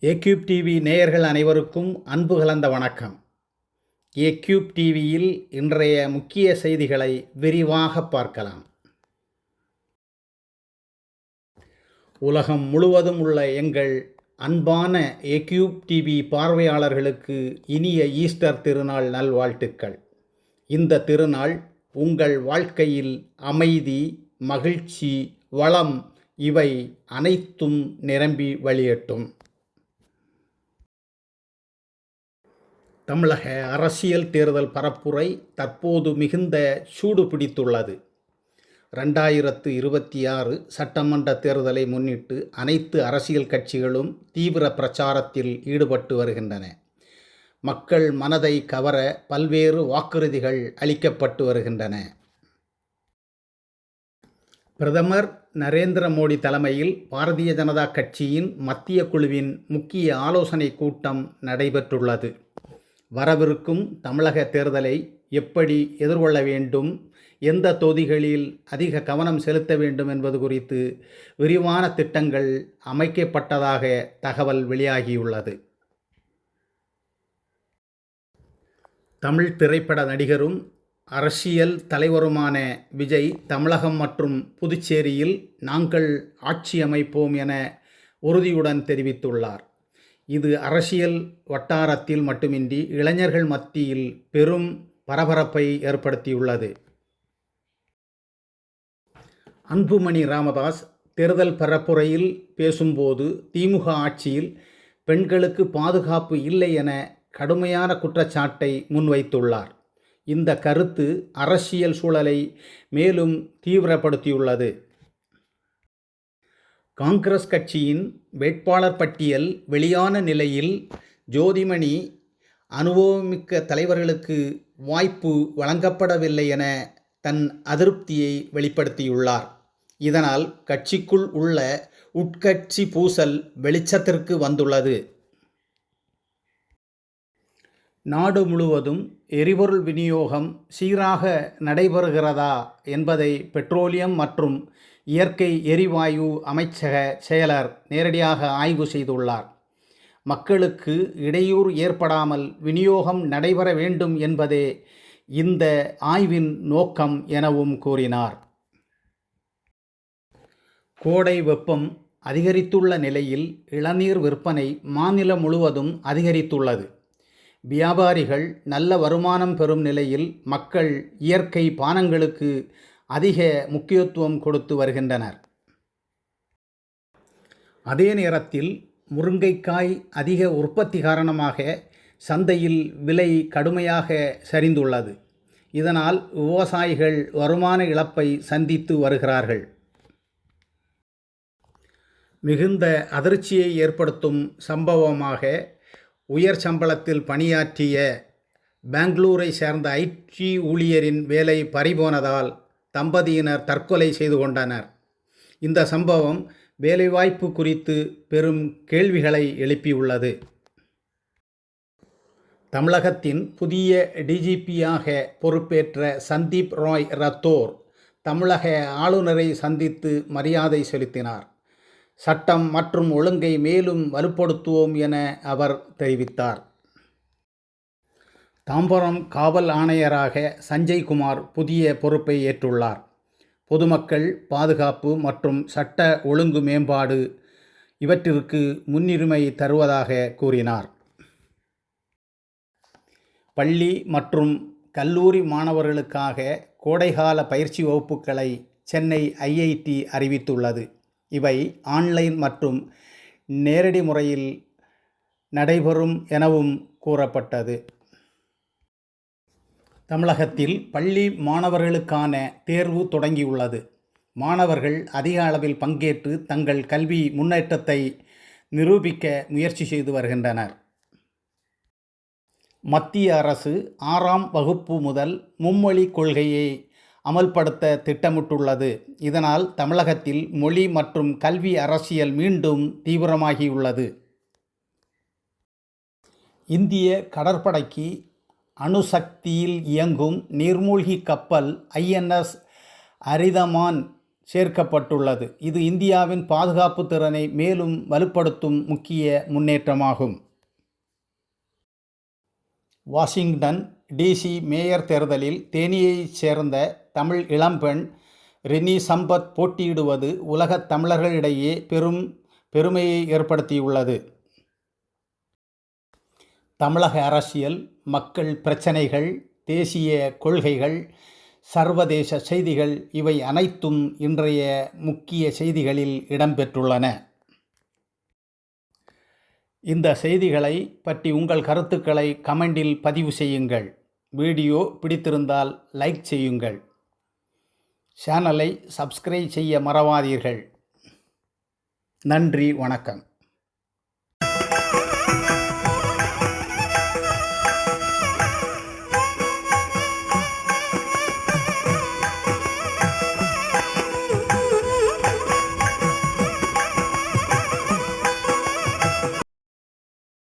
ஏக்யூப் TV நேயர்கள் அனைவருக்கும் அன்பு கலந்த வணக்கம். ஏக்யூப் டிவியில் இன்றைய முக்கிய செய்திகளை விரிவாக பார்க்கலாம். உலகம் முழுவதும் உள்ள எங்கள் அன்பான ஏக்யூப் டிவி பார்வையாளர்களுக்கு இனிய ஈஸ்டர் திருநாள் நல்வாழ்த்துக்கள். இந்த திருநாள் உங்கள் வாழ்க்கையில் அமைதி, மகிழ்ச்சி, வளம் இவை அனைத்தும் நிரம்பி வழியட்டும். தமிழக அரசியல் தேர்தல் பரப்புரை தற்போது மிகுந்த சூடு பிடித்துள்ளது. 2026 சட்டமன்ற தேர்தலை முன்னிட்டு அனைத்து அரசியல் கட்சிகளும் தீவிர பிரச்சாரத்தில் ஈடுபட்டு வருகின்றன. மக்கள் மனதை கவர பல்வேறு வாக்குறுதிகள் அளிக்கப்பட்டு வருகின்றன. பிரதமர் நரேந்திர மோடி தலைமையில் பாரதிய ஜனதா கட்சியின் மத்திய குழுவின் முக்கிய ஆலோசனை கூட்டம் நடைபெற்றுள்ளது. வரவிருக்கும் தமிழக தேர்தலை எப்படி எதிர்கொள்ள வேண்டும், எந்த தொகுதிகளில் அதிக கவனம் செலுத்த வேண்டும் என்பது குறித்து விரிவான திட்டங்கள் அமைக்கப்பட்டதாக தகவல் வெளியாகியுள்ளது. தமிழ் திரைப்பட நடிகரும் அரசியல் தலைவருமான விஜய் தமிழகம் மற்றும் புதுச்சேரியில் நாங்கள் ஆட்சி அமைப்போம் என உறுதியுடன் தெரிவித்துள்ளார். இது அரசியல் வட்டாரத்தில் மட்டுமின்றி இளைஞர்கள் மத்தியில் பெரும் பரபரப்பை ஏற்படுத்தியுள்ளது. அன்புமணி ராமதாஸ் தேர்தல் பரப்புரையில் பேசும்போது திமுக ஆட்சியில் பெண்களுக்கு பாதுகாப்பு இல்லை என கடுமையான குற்றச்சாட்டை முன்வைத்துள்ளார். இந்த கருத்து அரசியல் சூழலை மேலும் தீவிரப்படுத்தியுள்ளது. காங்கிரஸ் கட்சியின் வேட்பாளர் பட்டியல் வெளியான நிலையில் ஜோதிமணி அனுபவமிக்க தலைவர்களுக்கு வாய்ப்பு வழங்கப்படவில்லை என தன் அதிருப்தியை வெளிப்படுத்தியுள்ளார். இதனால் கட்சிக்குள் உள்ள உட்கட்சி பூசல் வெளிச்சத்திற்கு வந்துள்ளது. நாடு முழுவதும் எரிபொருள் விநியோகம் சீராக நடைபெறுகிறதா என்பதை பெட்ரோலியம் மற்றும் இயற்கை எரிவாயு அமைச்சக செயலர் நேரடியாக ஆய்வு செய்துள்ளார். மக்களுக்கு இடையூறு ஏற்படாமல் விநியோகம் நடைபெற வேண்டும் என்பதே இந்த ஆய்வின் நோக்கம் எனவும் கூறினார். கோடை வெப்பம் அதிகரித்துள்ள நிலையில் இளநீர் விற்பனை மாநிலம் முழுவதும் அதிகரித்துள்ளது. வியாபாரிகள் நல்ல வருமானம் பெறும் நிலையில் மக்கள் இயற்கை பானங்களுக்கு அதிக முக்கியத்துவம் கொடுத்து வருகின்றனர். அதே நேரத்தில் முருங்கைக்காய் அதிக உற்பத்தி காரணமாக சந்தையில் விலை கடுமையாக சரிந்துள்ளது. இதனால் விவசாயிகள் வருமான இழப்பை சந்தித்து வருகிறார்கள். மிகுந்த அதிர்ச்சியை ஏற்படுத்தும் சம்பவமாக உயர் சம்பளத்தில் பணியாற்றிய பெங்களூரை சேர்ந்த ஐடி ஊழியரின் வேலை பறிபோனதால் தம்பதியினர் தற்கொலை செய்து கொண்டனர். இந்த சம்பவம் வேலைவாய்ப்பு குறித்து பெரும் கேள்விகளை எழுப்பியுள்ளது. தமிழகத்தின் புதிய டிஜிபியாக பொறுப்பேற்ற சந்தீப் ராய் ரத்தோர் தமிழக ஆளுநரை சந்தித்து மரியாதை செலுத்தினார். சட்டம் மற்றும் ஒழுங்கை மேலும் வலுப்படுத்துவோம் என அவர் தெரிவித்தார். தாம்பரம் காவல் ஆணையராக சஞ்சய் குமார் புதிய பொறுப்பை ஏற்றுள்ளார். பொதுமக்கள் பாதுகாப்பு மற்றும் சட்ட ஒழுங்கு மேம்பாடு இவற்றிற்கு முன்னுரிமை தருவதாக கூறினார். பள்ளி மற்றும் கல்லூரி மாணவர்களுக்காக கோடைகால பயிற்சி வகுப்புகளை சென்னை ஐஐடி அறிவித்துள்ளது. இவை ஆன்லைன் மற்றும் நேரடி முறையில் நடைபெறும் எனவும் கூறப்பட்டது. தமிழகத்தில் பள்ளி மாணவர்களுக்கான தேர்வு தொடங்கியுள்ளது. மாணவர்கள் அதிக அளவில் பங்கேற்று தங்கள் கல்வி முன்னேற்றத்தை நிரூபிக்க முயற்சி செய்து வருகின்றனர். மத்திய அரசு 6ஆம் வகுப்பு முதல் மும்மொழி கொள்கையை அமல்படுத்த திட்டமிட்டுள்ளது. இதனால் தமிழகத்தில் மொழி மற்றும் கல்வி அரசியல் மீண்டும் தீவிரமாகியுள்ளது. இந்திய கடற்படைக்கு அணுசக்தியில் இயங்கும் நீர்மூழ்கி கப்பல் INS அரிதமான் சேர்க்கப்பட்டுள்ளது. இது இந்தியாவின் பாதுகாப்பு திறனை மேலும் வலுப்படுத்தும் முக்கிய முன்னேற்றமாகும். வாஷிங்டன் டிசி மேயர் தேர்தலில் தேனியைச் சேர்ந்த தமிழ் இளம்பெண் ரெனி சம்பத் போட்டியிடுவது உலகத் தமிழர்களிடையே பெரும் பெருமையை ஏற்படுத்தியுள்ளது. தமிழக அரசியல், மக்கள் பிரச்சனைகள், தேசிய கொள்கைகள், சர்வதேச செய்திகள் இவை அனைத்தும் இன்றைய முக்கிய செய்திகளில் இடம்பெற்றுள்ளன. இந்த செய்திகளை பற்றி உங்கள் கருத்துக்களை கமெண்டில் பதிவு செய்யுங்கள். வீடியோ பிடித்திருந்தால் லைக் செய்யுங்கள். சேனலை சப்ஸ்கிரைப் செய்ய மறவாதீர்கள். நன்றி, வணக்கம்.